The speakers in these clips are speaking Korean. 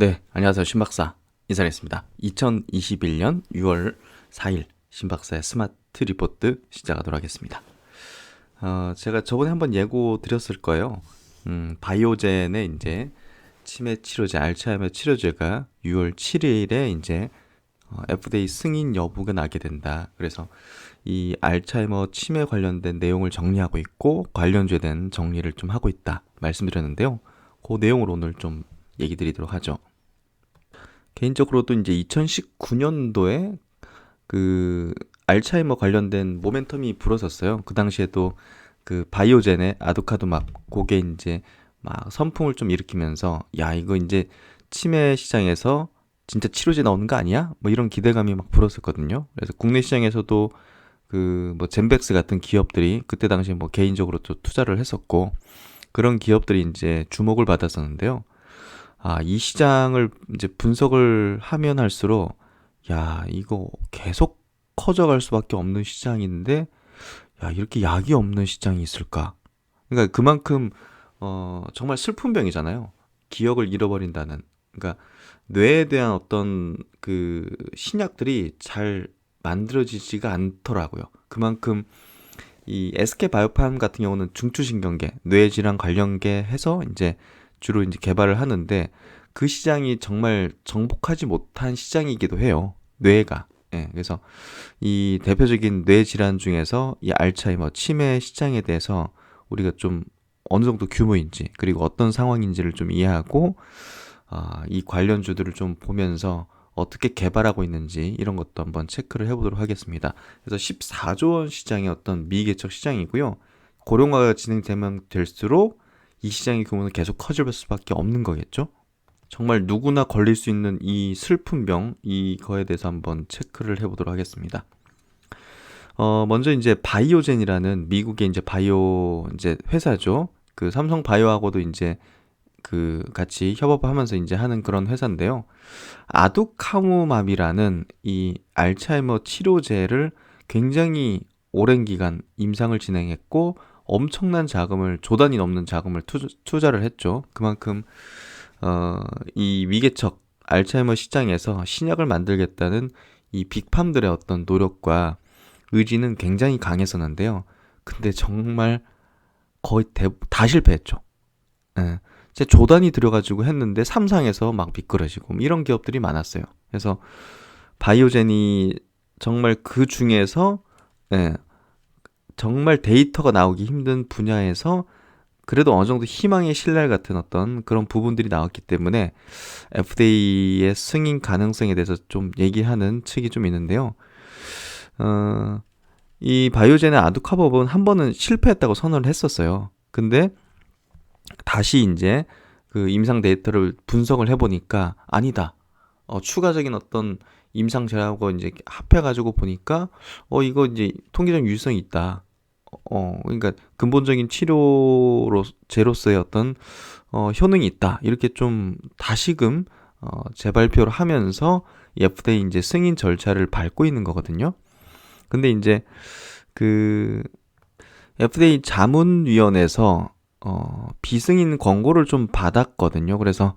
네, 안녕하세요. 신박사 인사드리겠습니다. 2021년 6월 4일 신박사의 스마트 리포트 시작하도록 하겠습니다. 제가 저번에 한번 예고 드렸을 거예요. 바이오젠의 이제 치매 치료제, 알츠하이머 치료제가 6월 7일에 이제 FDA 승인 여부가 나게 된다. 그래서 이 알츠하이머 치매 관련된 내용을 정리하고 있고 관련주에 대한 정리를 좀 하고 있다 말씀드렸는데요. 그 내용을 오늘 좀 얘기 드리도록 하죠. 개인적으로도 이제 2019년도에 그 알츠하이머 관련된 모멘텀이 불어졌어요. 그 당시에도 그 바이오젠의 아두카두막 그게 이제 막 선풍을 좀 일으키면서 야 이거 이제 치매 시장에서 진짜 치료제 나오는 거 아니야? 뭐 이런 기대감이 막 불었었거든요. 그래서 국내 시장에서도 그 뭐 젠백스 같은 기업들이 그때 당시에 뭐 개인적으로 또 투자를 했었고 그런 기업들이 이제 주목을 받았었는데요. 이 시장을 이제 분석을 하면 할수록, 야, 이거 계속 커져갈 수밖에 없는 시장인데, 야, 이렇게 약이 없는 시장이 있을까? 그러니까 그만큼, 정말 슬픈 병이잖아요. 기억을 잃어버린다는. 그러니까 뇌에 대한 어떤 그 신약들이 잘 만들어지지가 않더라고요. 그만큼 이 SK 바이오팜 같은 경우는 중추신경계, 뇌질환 관련계 해서 이제 주로 이제 개발을 하는데 그 시장이 정말 정복하지 못한 시장이기도 해요. 뇌가. 예, 그래서 이 대표적인 뇌 질환 중에서 이 알츠하이머 치매 시장에 대해서 우리가 좀 어느 정도 규모인지 그리고 어떤 상황인지를 좀 이해하고 이 관련주들을 좀 보면서 어떻게 개발하고 있는지 이런 것도 한번 체크를 해보도록 하겠습니다. 그래서 14조 원 시장의 어떤 미개척 시장이고요. 고령화가 진행되면 될수록 이 시장의 규모는 계속 커질 수밖에 없는 거겠죠. 정말 누구나 걸릴 수 있는 이 슬픈 병, 이거에 대해서 한번 체크를 해보도록 하겠습니다. 먼저 이제 바이오젠이라는 미국의 이제 바이오 이제 회사죠. 그 삼성 바이오하고도 이제 그 같이 협업하면서 이제 하는 그런 회사인데요. 아두카무맙이라는 이 알츠하이머 치료제를 굉장히 오랜 기간 임상을 진행했고 엄청난 자금을 조단이 넘는 자금을 투자를 했죠. 그만큼 이 위개척 알츠하이머 시장에서 신약을 만들겠다는 이 빅팜들의 어떤 노력과 의지는 굉장히 강했었는데요. 근데 정말 거의 다 실패했죠. 예. 진짜 조단이 들여가지고 했는데 삼상에서 막 미끄러지고 뭐 이런 기업들이 많았어요. 그래서 바이오젠이 정말 그 중에서 예, 정말 데이터가 나오기 힘든 분야에서 그래도 어느 정도 희망의 신랄 같은 어떤 그런 부분들이 나왔기 때문에 FDA의 승인 가능성에 대해서 좀 얘기하는 측이 좀 있는데요. 이 바이오젠의 아두카법은 한 번은 실패했다고 선언을 했었어요. 근데 다시 이제 그 임상 데이터를 분석을 해보니까 아니다. 추가적인 어떤 임상 재료하고 이제 합해가지고 보니까 이거 이제 통계적 유효성이 있다. 그러니까 근본적인 치료로 제로서의 어떤 효능이 있다. 이렇게 좀 다시금 재발표를 하면서 FDA 이제 승인 절차를 밟고 있는 거거든요. 근데 이제 그 FDA 자문위원회에서 비승인 권고를 좀 받았거든요. 그래서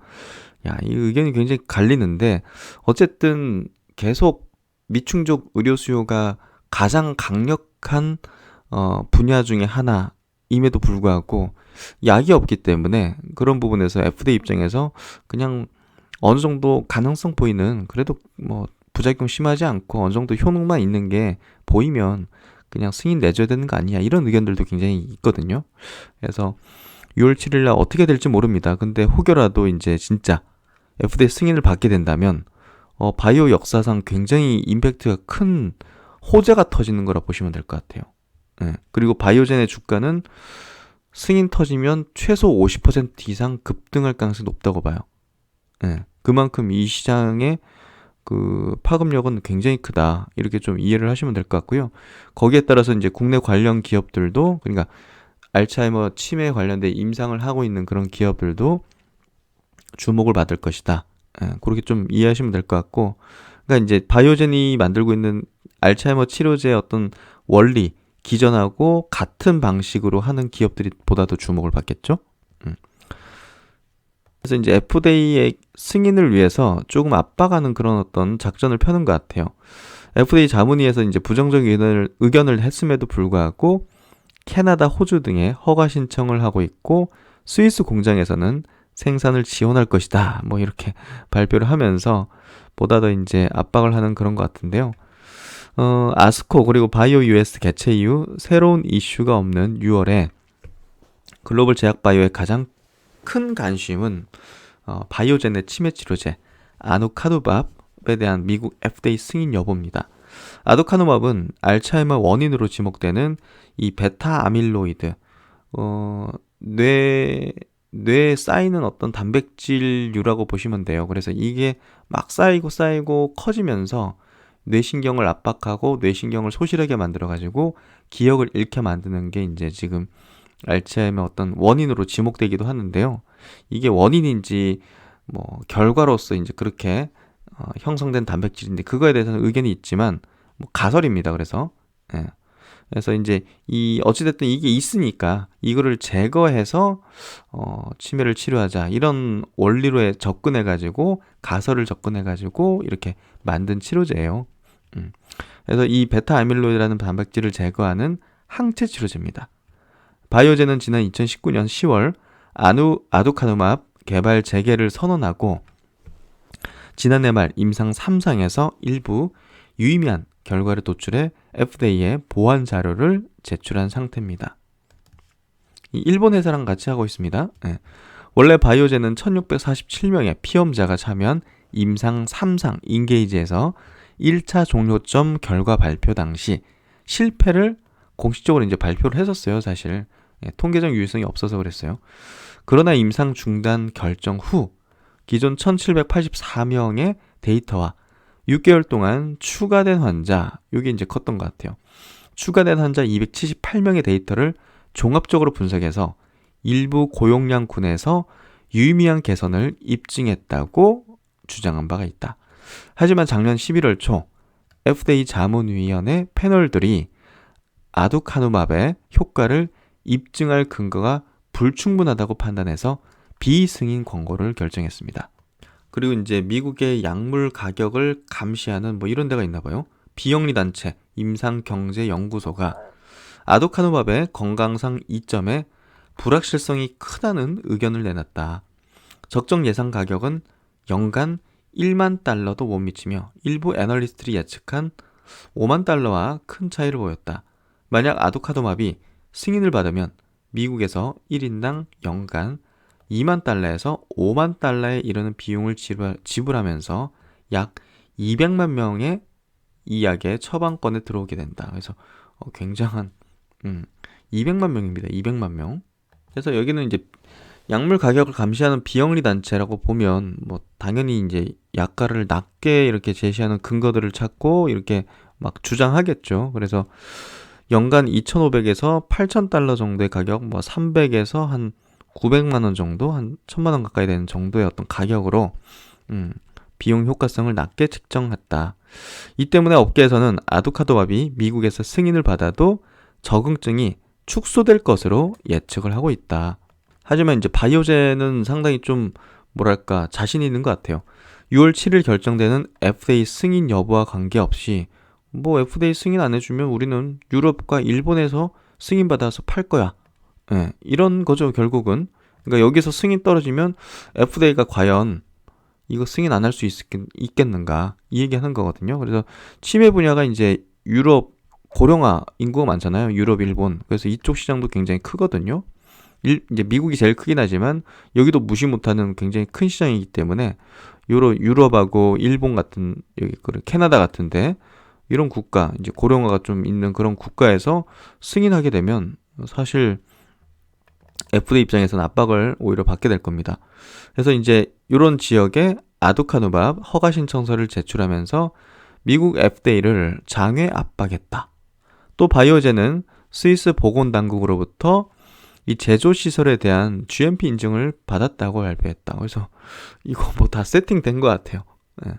야, 이 의견이 굉장히 갈리는데 어쨌든 계속 미충족 의료 수요가 가장 강력한 분야 중에 하나임에도 불구하고 약이 없기 때문에 그런 부분에서 FDA 입장에서 그냥 어느 정도 가능성 보이는 그래도 뭐 부작용 심하지 않고 어느 정도 효능만 있는 게 보이면 그냥 승인 내줘야 되는 거 아니냐 이런 의견들도 굉장히 있거든요. 그래서 6월 7일 날 어떻게 될지 모릅니다. 근데 혹여라도 이제 진짜 FDA 승인을 받게 된다면 바이오 역사상 굉장히 임팩트가 큰 호재가 터지는 거라 보시면 될 것 같아요. 예. 그리고 바이오젠의 주가는 승인 터지면 최소 50% 이상 급등할 가능성이 높다고 봐요. 예. 그만큼 이 시장의 그 파급력은 굉장히 크다. 이렇게 좀 이해를 하시면 될 것 같고요. 거기에 따라서 이제 국내 관련 기업들도 그러니까 알츠하이머 치매 관련된 임상을 하고 있는 그런 기업들도 주목을 받을 것이다. 그렇게 좀 이해하시면 될 것 같고, 그러니까 이제 바이오젠이 만들고 있는 알츠하이머 치료제의 어떤 원리, 기전하고 같은 방식으로 하는 기업들이 보다 더 주목을 받겠죠. 음. 그래서 이제 FDA의 승인을 위해서 조금 압박하는 그런 어떤 작전을 펴는 것 같아요. FDA 자문위에서 이제 부정적인 의견을 했음에도 불구하고 캐나다, 호주 등에 허가 신청을 하고 있고 스위스 공장에서는 생산을 지원할 것이다. 뭐 이렇게 발표를 하면서 보다 더 이제 압박을 하는 그런 것 같은데요. 아스코 그리고 바이오 US 개최 이후 새로운 이슈가 없는 6월에 글로벌 제약 바이오의 가장 큰 관심은 바이오젠의 치매 치료제 아누카누밥에 대한 미국 FDA 승인 여부입니다. 아두카누밥은 알츠하이머 원인으로 지목되는 이 베타 아밀로이드, 뇌에 쌓이는 어떤 단백질류라고 보시면 돼요. 그래서 이게 막 쌓이고 커지면서 뇌신경을 압박하고 뇌신경을 소실하게 만들어가지고 기억을 잃게 만드는 게 이제 지금 알츠하이머 어떤 원인으로 지목되기도 하는데요. 이게 원인인지 뭐 결과로서 이제 그렇게 형성된 단백질인데 그거에 대해서는 의견이 있지만 뭐 가설입니다. 그래서 예. 그래서 이제 이 어찌됐든 이게 있으니까 이거를 제거해서 치매를 치료하자 이런 원리로 접근해 가지고 가설을 접근해 가지고 이렇게 만든 치료제예요. 그래서 이 베타 아밀로이드라는 단백질을 제거하는 항체 치료제입니다. 바이오젠은 지난 2019년 10월 아두카누밥 개발 재개를 선언하고 지난해 말 임상 3상에서 일부 유의미한 결과를 도출해 FDA에 보완 자료를 제출한 상태입니다. 일본 회사랑 같이 하고 있습니다. 네. 원래 바이오젠은 1647명의 피험자가 참여한 임상 3상 인게이지에서 1차 종료점 결과 발표 당시 실패를 공식적으로 이제 발표를 했었어요, 사실. 통계적 유효성이 없어서 그랬어요. 그러나 임상 중단 결정 후 기존 1784명의 데이터와 6개월 동안 추가된 환자, 이게 이제 컸던 것 같아요. 추가된 환자 278명의 데이터를 종합적으로 분석해서 일부 고용량 군에서 유의미한 개선을 입증했다고 주장한 바가 있다. 하지만 작년 11월 초 FDA 자문위원회 패널들이 아두카누밥의 효과를 입증할 근거가 불충분하다고 판단해서 비승인 권고를 결정했습니다. 그리고 이제 미국의 약물 가격을 감시하는 뭐 이런 데가 있나 봐요. 비영리 단체 임상경제연구소가 아두카누밥의 건강상 이점에 불확실성이 크다는 의견을 내놨다. 적정 예상 가격은 연간 1만 달러도 못 미치며 일부 애널리스트들이 예측한 5만 달러와 큰 차이를 보였다. 만약 아두카누밥이 승인을 받으면 미국에서 1인당 연간 2만 달러에서 5만 달러에 이르는 비용을 지불하면서 약 200만 명의 이 약의 처방권에 들어오게 된다. 그래서 굉장한 200만 명입니다. 200만 명. 그래서 여기는 이제 약물 가격을 감시하는 비영리 단체라고 보면 뭐 당연히 이제 약가를 낮게 이렇게 제시하는 근거들을 찾고 이렇게 막 주장하겠죠. 그래서 연간 2,500에서 8,000달러 정도의 가격, 뭐 300에서 한 900만 원 정도, 한 1,000만 원 가까이 되는 정도의 어떤 가격으로 비용 효과성을 낮게 측정했다. 이 때문에 업계에서는 아두카누밥이 미국에서 승인을 받아도 적응증이 축소될 것으로 예측을 하고 있다. 하지만 이제 바이오젠은 상당히 좀 뭐랄까 자신 있는 것 같아요. 6월 7일 결정되는 FDA 승인 여부와 관계없이 뭐 FDA 승인 안 해주면 우리는 유럽과 일본에서 승인 받아서 팔 거야. 네, 이런 거죠 결국은. 그러니까 여기서 승인 떨어지면 FDA가 과연 이거 승인 안 할 수 있겠는가 이 얘기하는 거거든요. 그래서 치매 분야가 이제 유럽 고령화 인구가 많잖아요. 유럽, 일본. 그래서 이쪽 시장도 굉장히 크거든요. 이제 미국이 제일 크긴 하지만 여기도 무시 못하는 굉장히 큰 시장이기 때문에 유럽하고 일본 같은 여기 캐나다 같은데 이런 국가 이제 고령화가 좀 있는 그런 국가에서 승인하게 되면 사실 FDA 입장에서는 압박을 오히려 받게 될 겁니다. 그래서 이제 이런 지역에 아두카누밥 허가 신청서를 제출하면서 미국 FDA를 장외 압박했다. 또 바이오젠은 스위스 보건당국으로부터 이 제조 시설에 대한 GMP 인증을 받았다고 발표했다. 그래서 이거 뭐 다 세팅된 것 같아요. 네.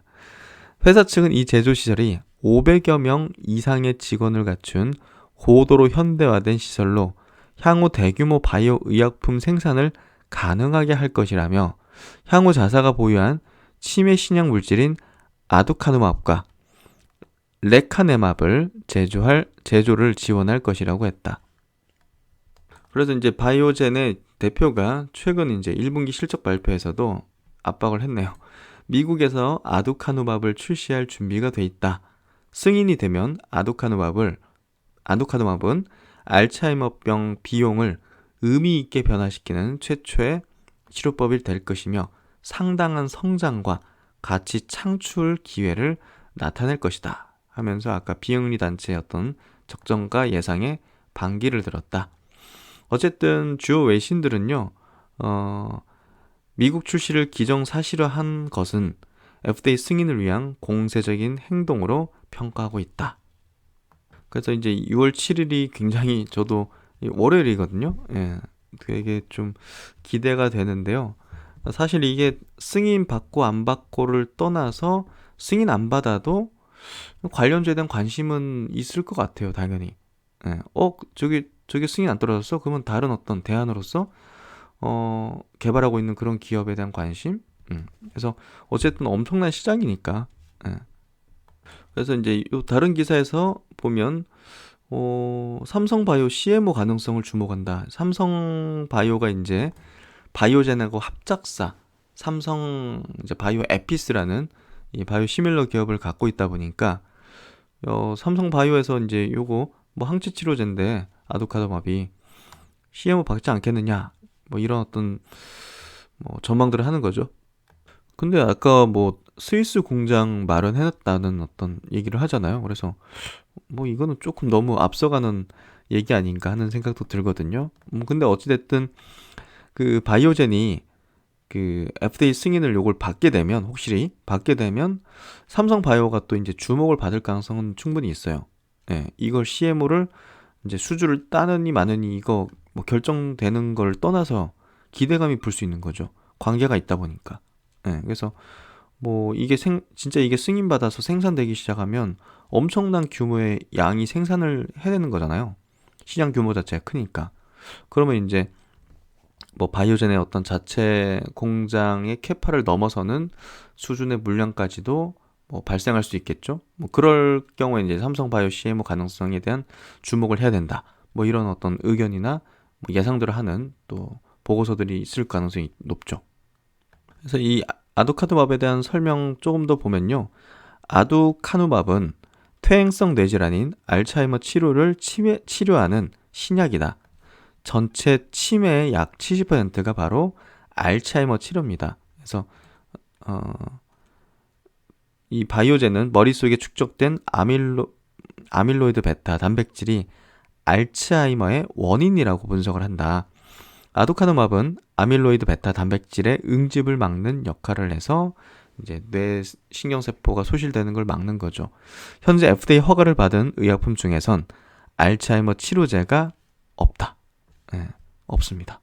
회사 측은 이 제조 시설이 500여 명 이상의 직원을 갖춘 고도로 현대화된 시설로 향후 대규모 바이오 의약품 생산을 가능하게 할 것이라며 향후 자사가 보유한 치매 신약 물질인 아두카누맙과 레카네맙을 제조를 지원할 것이라고 했다. 그래서 이제 바이오젠의 대표가 최근 이제 1분기 실적 발표에서도 압박을 했네요. 미국에서 아두카누맙을 출시할 준비가 돼 있다. 승인이 되면 아두카누맙은 알츠하이머병 비용을 의미 있게 변화시키는 최초의 치료법이 될 것이며 상당한 성장과 가치 창출 기회를 나타낼 것이다. 하면서 아까 비영리 단체의 어떤 적정가 예상에 반기를 들었다. 어쨌든 주요 외신들은요, 미국 출시를 기정사실화한 것은 FDA 승인을 위한 공세적인 행동으로 평가하고 있다. 그래서 이제 6월 7일이 굉장히 저도 월요일이거든요. 예, 되게 좀 기대가 되는데요. 사실 이게 승인 받고 안 받고를 떠나서 승인 안 받아도 관련주에 대한 관심은 있을 것 같아요, 당연히. 예, 저기 승인 안 떨어졌어? 그러면 다른 어떤 대안으로서 개발하고 있는 그런 기업에 대한 관심? 그래서 어쨌든 엄청난 시장이니까. 예. 그래서 이제 요 다른 기사에서 보면 삼성바이오 CMO 가능성을 주목한다. 삼성바이오가 이제 바이오젠하고 합작사 삼성 이제 바이오 에피스라는 이 바이오 시밀러 기업을 갖고 있다 보니까 삼성바이오에서 이제 요거 뭐 항체 치료제인데 아두카누맙이 CMO 받지 않겠느냐 뭐 이런 어떤 뭐 전망들을 하는 거죠. 근데 아까 뭐 스위스 공장 마련해놨다는 어떤 얘기를 하잖아요. 그래서 뭐 이거는 조금 너무 앞서가는 얘기 아닌가 하는 생각도 들거든요. 근데 어찌됐든 그 바이오젠이 그 FDA 승인을 요걸 혹시 받게 되면 삼성바이오가 또 이제 주목을 받을 가능성은 충분히 있어요. 예, 이걸 CMO를 이제 수주를 따느니 마느니 이거 뭐 결정되는 걸 떠나서 기대감이 불 수 있는 거죠. 관계가 있다 보니까. 예, 그래서 뭐 이게 진짜 이게 승인받아서 생산되기 시작하면 엄청난 규모의 양이 생산을 해내는 거잖아요. 시장 규모 자체가 크니까. 그러면 이제 뭐 바이오젠의 어떤 자체 공장의 캐파를 넘어서는 수준의 물량까지도 뭐 발생할 수 있겠죠. 뭐 그럴 경우에 이제 삼성바이오 CMO 가능성에 대한 주목을 해야 된다. 뭐 이런 어떤 의견이나 뭐 예상들을 하는 또 보고서들이 있을 가능성이 높죠. 그래서 이 아두카누맙에 대한 설명 조금 더 보면요. 아두카누맙은 퇴행성 뇌질환인 알츠하이머 치료를 치료하는 신약이다. 전체 치매의 약 70%가 바로 알츠하이머 치료입니다. 그래서 이 바이오젠은 머릿속에 축적된 아밀로이드 베타 단백질이 알츠하이머의 원인이라고 분석을 한다. 아두카누맙은 아밀로이드 베타 단백질의 응집을 막는 역할을 해서 이제 뇌 신경세포가 소실되는 걸 막는 거죠. 현재 FDA 허가를 받은 의약품 중에선 알츠하이머 치료제가 없다. 네, 없습니다.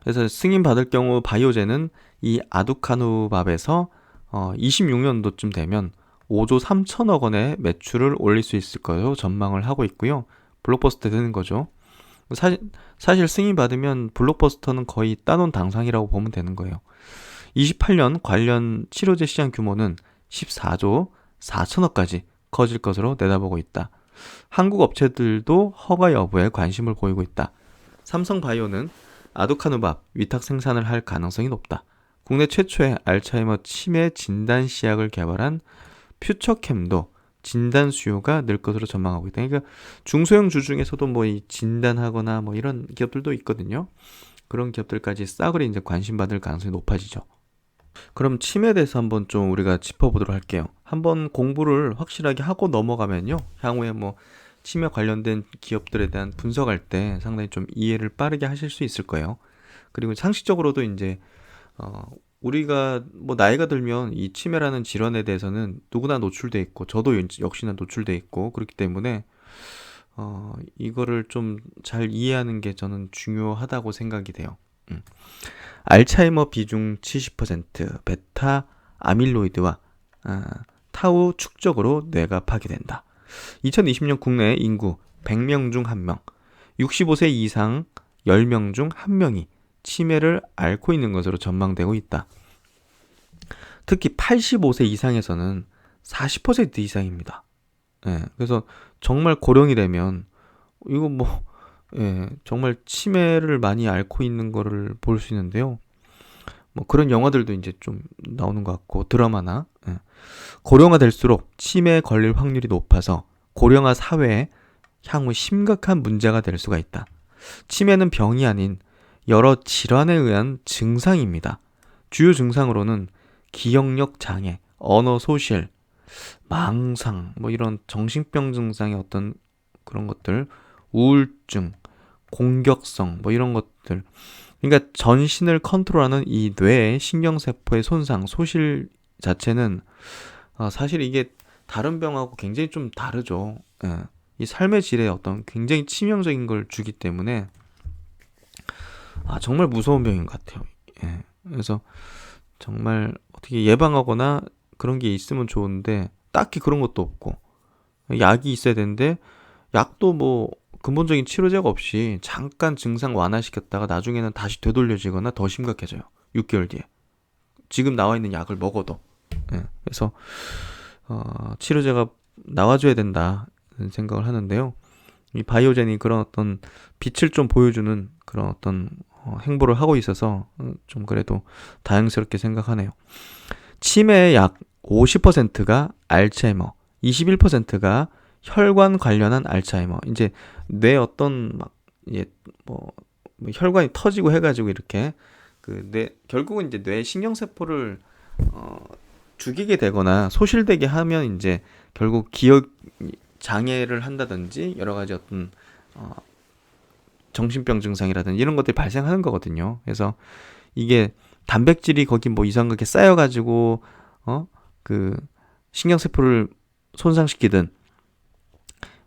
그래서 승인 받을 경우 바이오젠은 이 아두카누맙에서 26년도쯤 되면 5조 3천억 원의 매출을 올릴 수 있을 거로 전망을 하고 있고요. 블록버스터 되는 거죠. 사실 승인 받으면 블록버스터는 거의 따놓은 당상이라고 보면 되는 거예요. 28년 관련 치료제 시장 규모는 14조 4천억까지 커질 것으로 내다보고 있다. 한국 업체들도 허가 여부에 관심을 보이고 있다. 삼성바이오는 아두카누맙 위탁 생산을 할 가능성이 높다. 국내 최초의 알츠하이머 치매 진단 시약을 개발한 퓨처캠도 진단 수요가 늘 것으로 전망하고 있다. 그러니까 중소형주 중에서도 뭐 이 진단하거나 뭐 이런 기업들도 있거든요. 그런 기업들까지 싸그리 이제 관심받을 가능성이 높아지죠. 그럼 치매에 대해서 한번 좀 우리가 짚어보도록 할게요. 한번 공부를 확실하게 하고 넘어가면요. 향후에 뭐 치매 관련된 기업들에 대한 분석할 때 상당히 좀 이해를 빠르게 하실 수 있을 거예요. 그리고 상식적으로도 이제 우리가 뭐 나이가 들면 이 치매라는 질환에 대해서는 누구나 노출돼 있고 저도 역시나 노출돼 있고 그렇기 때문에 이거를 좀 잘 이해하는 게 저는 중요하다고 생각이 돼요. 알츠하이머 비중 70%, 베타 아밀로이드와 타우 축적으로 뇌가 파괴된다. 2020년 국내 인구 100명 중 1명, 65세 이상 10명 중 1명이 치매를 앓고 있는 것으로 전망되고 있다. 특히 85세 이상에서는 40% 이상입니다. 예, 그래서 정말 고령이 되면 이거 뭐 정말 치매를 많이 앓고 있는 거를 볼 수 있는데요. 뭐 그런 영화들도 이제 좀 나오는 것 같고 드라마나 고령화 될수록 치매에 걸릴 확률이 높아서 고령화 사회에 향후 심각한 문제가 될 수가 있다. 치매는 병이 아닌 여러 질환에 의한 증상입니다. 주요 증상으로는 기억력 장애, 언어 소실, 망상, 뭐 이런 정신병 증상의 어떤 그런 것들, 우울증, 공격성, 뭐 이런 것들. 그러니까 전신을 컨트롤하는 이 뇌의 신경세포의 손상, 소실 자체는 사실 이게 다른 병하고 굉장히 좀 다르죠. 예. 이 삶의 질에 어떤 굉장히 치명적인 걸 주기 때문에 정말 무서운 병인 것 같아요. 예. 그래서 정말 어떻게 예방하거나 그런 게 있으면 좋은데 딱히 그런 것도 없고 약이 있어야 되는데 약도 뭐 근본적인 치료제가 없이 잠깐 증상 완화시켰다가 나중에는 다시 되돌려지거나 더 심각해져요. 6개월 뒤에. 지금 나와 있는 약을 먹어도. 예. 그래서 치료제가 나와줘야 된다 생각을 하는데요. 이 바이오젠이 그런 어떤 빛을 좀 보여주는 그런 어떤 행보를 하고 있어서 좀 그래도 다행스럽게 생각하네요. 치매의 약 50%가 알츠하이머, 21%가 혈관 관련한 알츠하이머. 이제 뇌 어떤 뭐 혈관이 터지고 해가지고 이렇게 결국은 이제 뇌 신경세포를 죽이게 되거나 소실되게 하면 이제 결국 기억 장애를 한다든지 여러 가지 어떤 정신병 증상이라든지 이런 것들이 발생하는 거거든요. 그래서 이게 단백질이 거기 뭐 이상하게 쌓여가지고 그 신경세포를 손상시키든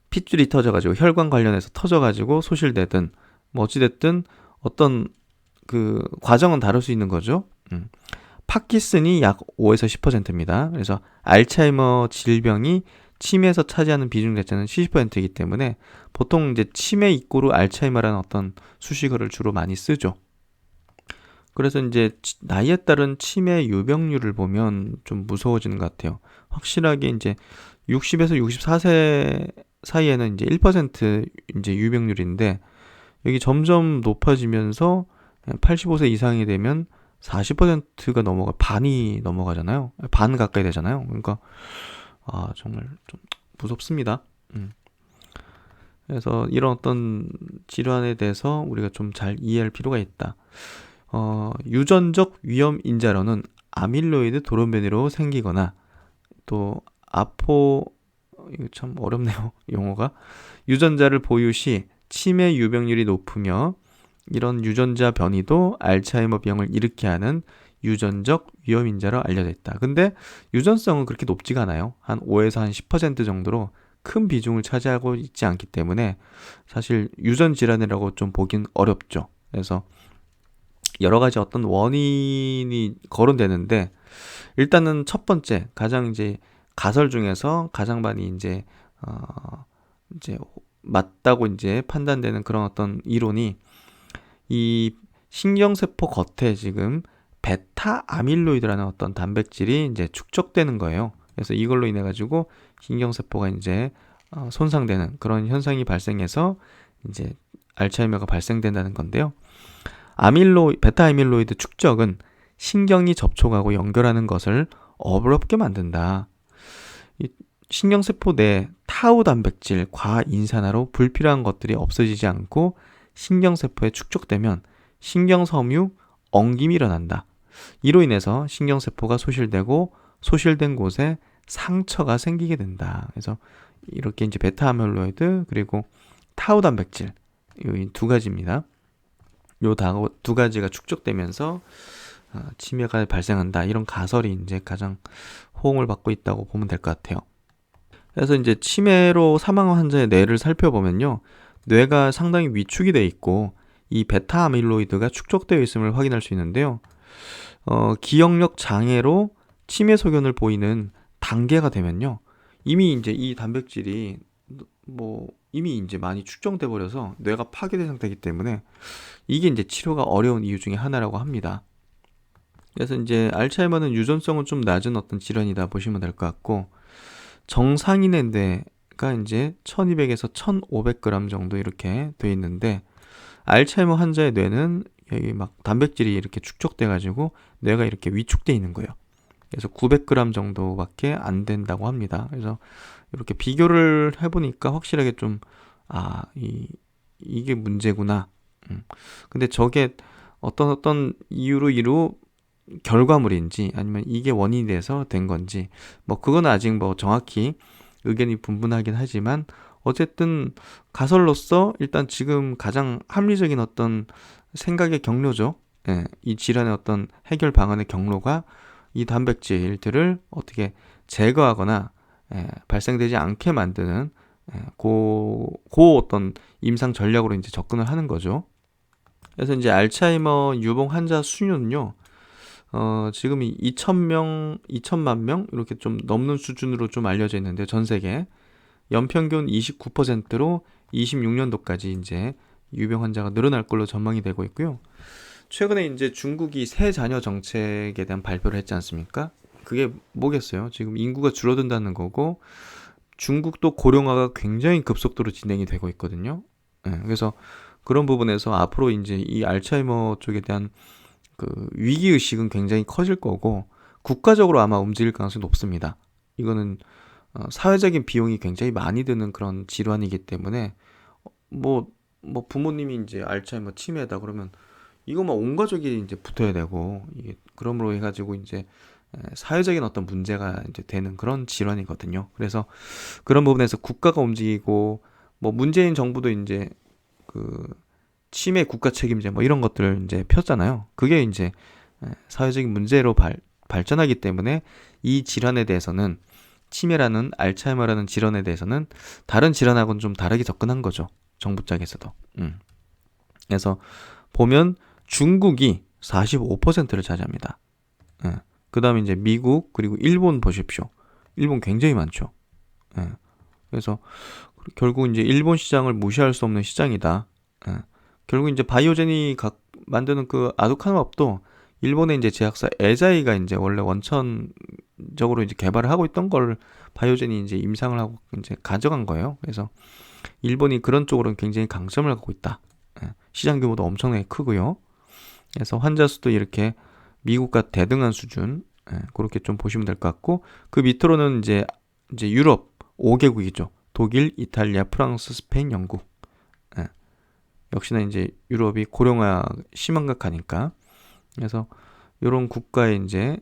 핏줄이 터져가지고 혈관 관련해서 터져가지고 소실되든 뭐 어찌됐든 어떤 그 과정은 다를 수 있는 거죠. 파킨슨이 약 5에서 10%입니다. 그래서 알츠하이머 질병이 치매에서 차지하는 비중 자체는 70%이기 때문에 보통 이제 치매 이꼬르 알츠하이머라는 어떤 수식어를 주로 많이 쓰죠. 그래서 이제 나이에 따른 치매 유병률을 보면 좀 무서워지는 것 같아요. 확실하게 이제 60에서 64세 사이에는 이제 1% 이제 유병률인데 여기 점점 높아지면서 85세 이상이 되면 40%가 반이 넘어가잖아요. 반 가까이 되잖아요. 그러니까 정말 좀 무섭습니다. 그래서 이런 어떤 질환에 대해서 우리가 좀 잘 이해할 필요가 있다. 유전적 위험 인자로는 아밀로이드 도련변이로 생기거나 또 이거 참 어렵네요. 용어가. 유전자를 보유 시 치매 유병률이 높으며 이런 유전자 변이도 알츠하이머 병을 일으키게 하는 유전적 위험인자로 알려져 있다. 근데 유전성은 그렇게 높지가 않아요. 한 5에서 한 10% 정도로 큰 비중을 차지하고 있지 않기 때문에 사실 유전 질환이라고 좀 보긴 어렵죠. 그래서 여러 가지 어떤 원인이 거론되는데 일단은 첫 번째 가장 이제 가설 중에서 가장 많이 이제 맞다고 이제 판단되는 그런 어떤 이론이 이 신경세포 겉에 지금 베타 아밀로이드라는 어떤 단백질이 이제 축적되는 거예요. 그래서 이걸로 인해 가지고 신경세포가 이제 손상되는 그런 현상이 발생해서 이제 알츠하이머가 발생된다는 건데요. 베타 아밀로이드 축적은 신경이 접촉하고 연결하는 것을 어렵게 만든다. 이 신경세포 내 타우 단백질, 과인산화로 불필요한 것들이 없어지지 않고 신경세포에 축적되면 신경섬유 엉김이 일어난다. 이로 인해서 신경세포가 소실되고 소실된 곳에 상처가 생기게 된다. 그래서 이렇게 이제 베타 아밀로이드 그리고 타우 단백질 이 두 가지입니다. 요 두 가지가 축적되면서 치매가 발생한다. 이런 가설이 이제 가장 호응을 받고 있다고 보면 될 것 같아요. 그래서 이제 치매로 사망한 환자의 뇌를 살펴보면요. 뇌가 상당히 위축이 돼 있고 이 베타 아밀로이드가 축적되어 있음을 확인할 수 있는데요. 기억력 장애로 치매 소견을 보이는 단계가 되면요. 이미 이제 이 단백질이 뭐 이미 이제 많이 축적돼 버려서 뇌가 파괴된 상태이기 때문에 이게 이제 치료가 어려운 이유 중에 하나라고 합니다. 그래서 이제 알츠하이머는 유전성은 좀 낮은 어떤 질환이다 보시면 될 것 같고, 정상인의 뇌가 이제 1200에서 1500g 정도 이렇게 돼 있는데, 알츠하이머 환자의 뇌는 여기 막 단백질이 이렇게 축적돼 가지고 뇌가 이렇게 위축돼 있는 거예요. 그래서 900g 정도밖에 안 된다고 합니다. 그래서 이렇게 비교를 해보니까 확실하게 좀, 이게 문제구나. 근데 저게 어떤 이유로 결과물인지 아니면 이게 원인이 돼서 된 건지, 뭐 그건 아직 뭐 정확히 의견이 분분하긴 하지만, 어쨌든 가설로서 일단 지금 가장 합리적인 어떤 생각의 경로죠. 예, 이 질환의 어떤 해결 방안의 경로가 이 단백질들을 어떻게 제거하거나 발생되지 않게 만드는 고 어떤 임상 전략으로 이제 접근을 하는 거죠. 그래서 이제 알츠하이머 유봉 환자 수는요, 지금 2천만 명 이렇게 좀 넘는 수준으로 좀 알려져 있는데, 전 세계 연평균 29%로 26년도까지 이제 유병 환자가 늘어날 걸로 전망이 되고 있고요. 최근에 이제 중국이 새 자녀 정책에 대한 발표를 했지 않습니까? 그게 뭐겠어요? 지금 인구가 줄어든다는 거고, 중국도 고령화가 굉장히 급속도로 진행이 되고 있거든요. 그래서 그런 부분에서 앞으로 이제 이 알츠하이머 쪽에 대한 그 위기 의식은 굉장히 커질 거고, 국가적으로 아마 움직일 가능성이 높습니다. 이거는 사회적인 비용이 굉장히 많이 드는 그런 질환이기 때문에, 뭐 부모님이 이제 알츠하이머 치매다 그러면 이거 막 온 가족이 이제 붙어야 되고, 이게 그러므로 해가지고 이제 사회적인 어떤 문제가 이제 되는 그런 질환이거든요. 그래서 그런 부분에서 국가가 움직이고, 뭐 문재인 정부도 이제 그 치매 국가 책임제 뭐 이런 것들을 이제 폈잖아요. 그게 이제 사회적인 문제로 발전하기 때문에 이 질환에 대해서는, 치매라는 알츠하이머라는 질환에 대해서는 다른 질환하고는 좀 다르게 접근한 거죠. 정부 쪽에서도. 그래서 보면 중국이 45%를 차지합니다. 그 다음에 이제 미국 그리고 일본 보십시오. 일본 굉장히 많죠. 그래서 결국 이제 일본 시장을 무시할 수 없는 시장이다. 결국 이제 바이오젠이 만드는 그 아두카누맙도 일본의 이제 제약사 에자이가 이제 원래 원천적으로 이제 개발을 하고 있던 걸 바이오젠이 이제 임상을 하고 이제 가져간 거예요. 그래서 일본이 그런 쪽으로는 굉장히 강점을 갖고 있다. 시장 규모도 엄청나게 크고요. 그래서 환자 수도 이렇게 미국과 대등한 수준, 그렇게 좀 보시면 될 것 같고, 그 밑으로는 이제 유럽 5개국이죠. 독일, 이탈리아, 프랑스, 스페인, 영국. 역시나 이제 유럽이 고령화 심각하니까. 그래서 이런 국가에 이제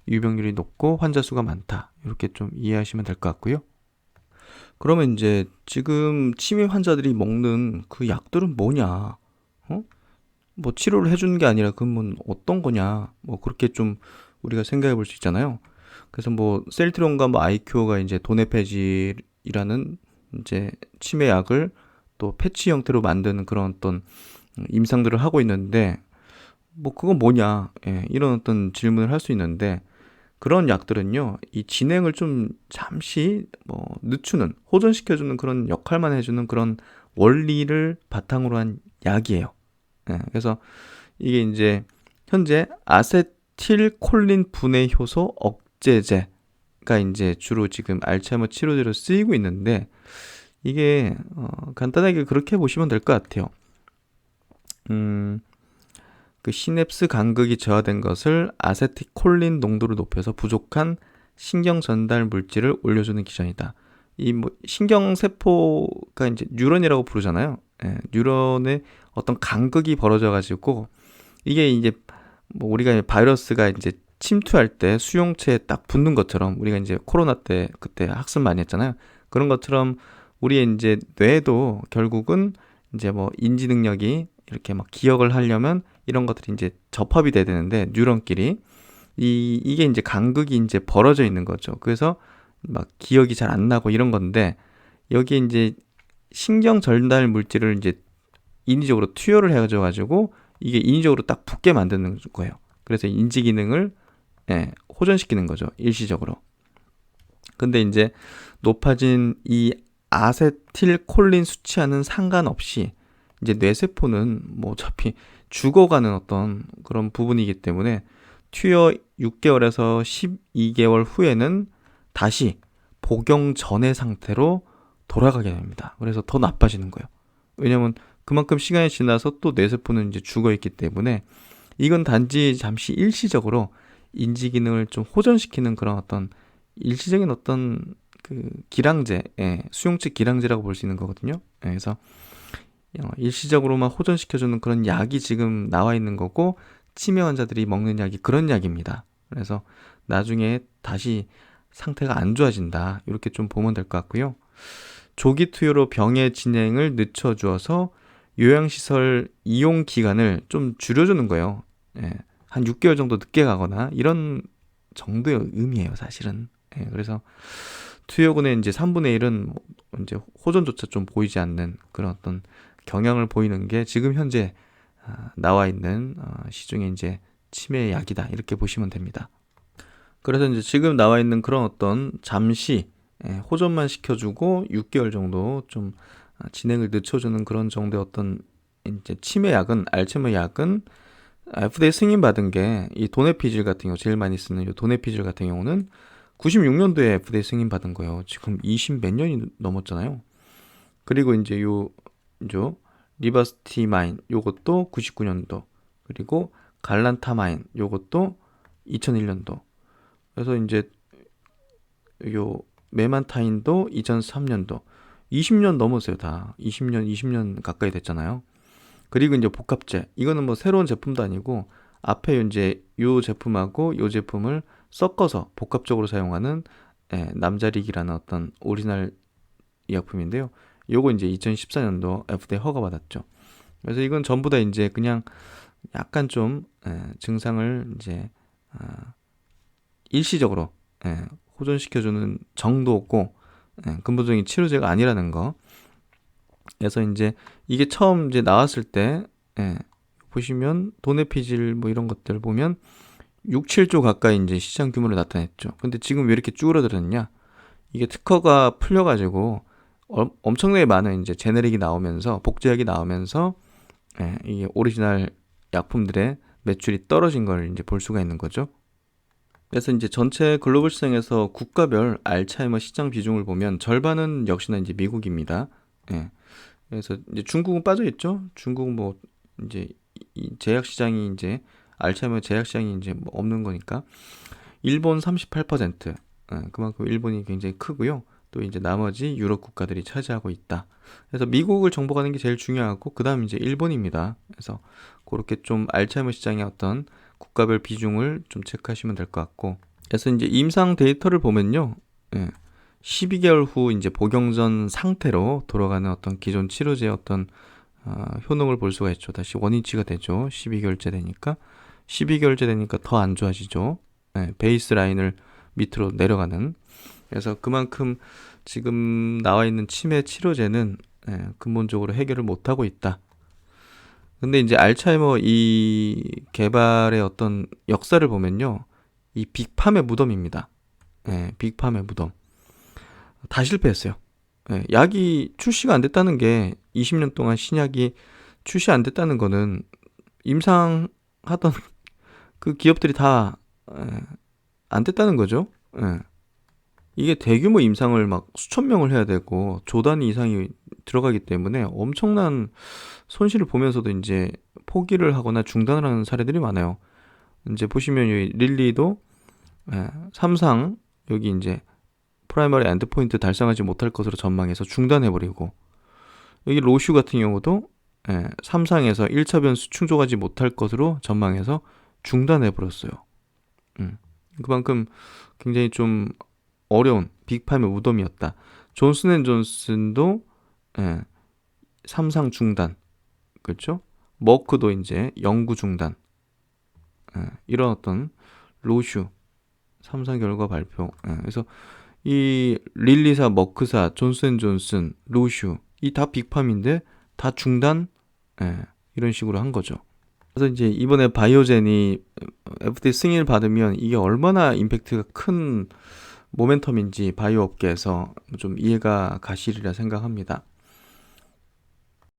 유병률이 높고 환자 수가 많다. 이렇게 좀 이해하시면 될 것 같고요. 그러면 이제 지금 치매 환자들이 먹는 그 약들은 뭐냐? 뭐 치료를 해주는 게 아니라 그러면 어떤 거냐? 뭐 그렇게 좀 우리가 생각해 볼 수 있잖아요. 그래서 뭐 셀트론과 뭐 아이큐어가 이제 도네페질이라는 이제 치매 약을 또 패치 형태로 만드는 그런 어떤 임상들을 하고 있는데, 뭐 그건 뭐냐, 이런 어떤 질문을 할 수 있는데, 그런 약들은요, 이 진행을 좀 잠시 뭐 늦추는, 호전시켜주는 그런 역할만 해주는 그런 원리를 바탕으로 한 약이에요. 그래서 이게 이제 현재 아세틸콜린 분해 효소 억제제가 이제 주로 지금 알츠하이머 치료제로 쓰이고 있는데, 이게 간단하게 그렇게 보시면 될 것 같아요. 그 시냅스 간극이 저하된 것을 아세틸콜린 농도를 높여서 부족한 신경 전달 물질을 올려주는 기전이다. 이 뭐 신경 세포가 이제 뉴런이라고 부르잖아요. 뉴런의 어떤 간극이 벌어져 가지고, 이게 이제 뭐 우리가 바이러스가 이제 침투할 때 수용체에 딱 붙는 것처럼, 우리가 이제 코로나 때 그때 학습 많이 했잖아요. 그런 것처럼 우리의 이제 뇌도 결국은 이제 뭐 인지 능력이 이렇게 막 기억을 하려면 이런 것들이 이제 접합이 돼야 되는데, 뉴런끼리 이게 이제 간극이 이제 벌어져 있는 거죠. 그래서 막 기억이 잘 안 나고 이런 건데, 여기에 이제 신경 전달 물질을 이제 인위적으로 투여를 해줘 가지고 이게 인위적으로 딱 붙게 만드는 거예요. 그래서 인지 기능을 호전시키는 거죠, 일시적으로. 근데 이제 높아진 이 아세틸콜린 수치와는 상관없이 이제 뇌세포는 뭐 어차피 죽어가는 어떤 그런 부분이기 때문에 투여 6개월에서 12개월 후에는 다시 복용 전의 상태로 돌아가게 됩니다. 그래서 더 나빠지는 거예요. 왜냐면 그만큼 시간이 지나서 또 뇌세포는 이제 죽어 있기 때문에 이건 단지 잠시 일시적으로 인지 기능을 좀 호전시키는 그런 어떤 일시적인 어떤 그 기량제, 수용체 기량제라고 볼 수 있는 거거든요. 그래서 일시적으로만 호전시켜주는 그런 약이 지금 나와 있는 거고 치매 환자들이 먹는 약이 그런 약입니다. 그래서 나중에 다시 상태가 안 좋아진다. 이렇게 좀 보면 될 것 같고요. 조기 투여로 병의 진행을 늦춰주어서 요양시설 이용 기간을 좀 줄여주는 거예요. 한 6개월 정도 늦게 가거나 이런 정도의 의미예요, 사실은. 그래서 투여군의 이제 3분의 1은 이제 호전조차 좀 보이지 않는 그런 어떤 경향을 보이는 게 지금 현재 나와 있는 시중에 이제 치매 약이다 이렇게 보시면 됩니다. 그래서 이제 지금 나와 있는 그런 어떤 잠시 호전만 시켜주고 6개월 정도 좀 진행을 늦춰주는 그런 정도의 어떤 이제 치매 약은 알츠하이머 약은 FDA 승인 받은 게 이 도네피질 같은 경우 제일 많이 쓰는 이 도네피질 같은 경우는 96년도에 FDA 승인 받은 거예요. 지금 20 몇 년이 넘었잖아요. 그리고 이제 요 리바스티마인 요것도 99년도 그리고 갈란타마인 요것도 2001년도 그래서 이제 요 메만타인도 2003년도 20년 넘었어요. 다 20년 가까이 됐잖아요. 그리고 이제 복합제 이거는 뭐 새로운 제품도 아니고 앞에 이제 요 제품하고 요 제품을 섞어서 복합적으로 사용하는 남자릭이라는 어떤 오리지널 의약품인데요. 요거 이제 2014년도 FDA 허가 받았죠. 그래서 이건 전부 다 이제 그냥 약간 좀 증상을 이제 일시적으로 호전시켜주는 정도고 근본적인 치료제가 아니라는 거. 그래서 이제 이게 처음 이제 나왔을 때 보시면 도네피질 뭐 이런 것들 보면 6, 7조 가까이 이제 시장 규모를 나타냈죠. 근데 지금 왜 이렇게 쭈그러들었냐? 이게 특허가 풀려가지고 엄청나게 많은 이제 제네릭이 나오면서 복제약이 나오면서 이게 오리지널 약품들의 매출이 떨어진 걸 이제 볼 수가 있는 거죠. 그래서 이제 전체 글로벌 시장에서 국가별 알츠하이머 시장 비중을 보면 절반은 역시나 이제 미국입니다. 그래서 이제 중국은 빠져 있죠. 중국은 뭐 이제 이 제약 시장이 이제 알츠하이머 제약 시장이 이제 뭐 없는 거니까. 일본 38%. 그만큼 일본이 굉장히 크고요. 또 이제 나머지 유럽 국가들이 차지하고 있다. 그래서 미국을 정복하는 게 제일 중요하고 그다음 이제 일본입니다. 그래서 그렇게 좀 알츠하이머 시장의 어떤 국가별 비중을 좀 체크하시면 될 것 같고. 그래서 이제 임상 데이터를 보면요. 12개월 후 이제 복용 전 상태로 돌아가는 어떤 기존 치료제의 어떤 효능을 볼 수가 있죠. 다시 원위치가 되죠. 12개월째 되니까. 12개월째 되니까 더 안 좋아지죠. 베이스 라인을 밑으로 내려가는. 그래서 그만큼 지금 나와 있는 치매 치료제는 근본적으로 해결을 못하고 있다. 근데 이제 알츠하이머 이 개발의 어떤 역사를 보면요. 이 빅팜의 무덤입니다. 빅팜의 무덤. 다 실패했어요. 약이 출시가 안 됐다는 게 20년 동안 신약이 출시 안 됐다는 거는 임상하던 그 기업들이 다 안 됐다는 거죠. 이게 대규모 임상을 막 수천 명을 해야 되고 조 단위 이상이 들어가기 때문에 엄청난 손실을 보면서도 이제 포기를 하거나 중단을 하는 사례들이 많아요. 이제 보시면 여기 릴리도 3상 여기 이제 프라이머리 엔드포인트 달성하지 못할 것으로 전망해서 중단해버리고 여기 로슈 같은 경우도 3상에서 1차 변수 충족하지 못할 것으로 전망해서 중단해버렸어요. 그만큼 굉장히 좀 어려운 빅팜의 무덤이었다. 존슨앤존슨도 3상 중단, 그렇죠? 머크도 이제 연구 중단, 이런 어떤 로슈 3상 결과 발표. 그래서 이 릴리사, 머크사, 존슨앤존슨, 로슈 이 다 빅팜인데 다 중단, 이런 식으로 한 거죠. 그래서 이제 이번에 바이오젠이 FDA 승인을 받으면 이게 얼마나 임팩트가 큰 모멘텀인지 바이오 업계에서 좀 이해가 가시리라 생각합니다.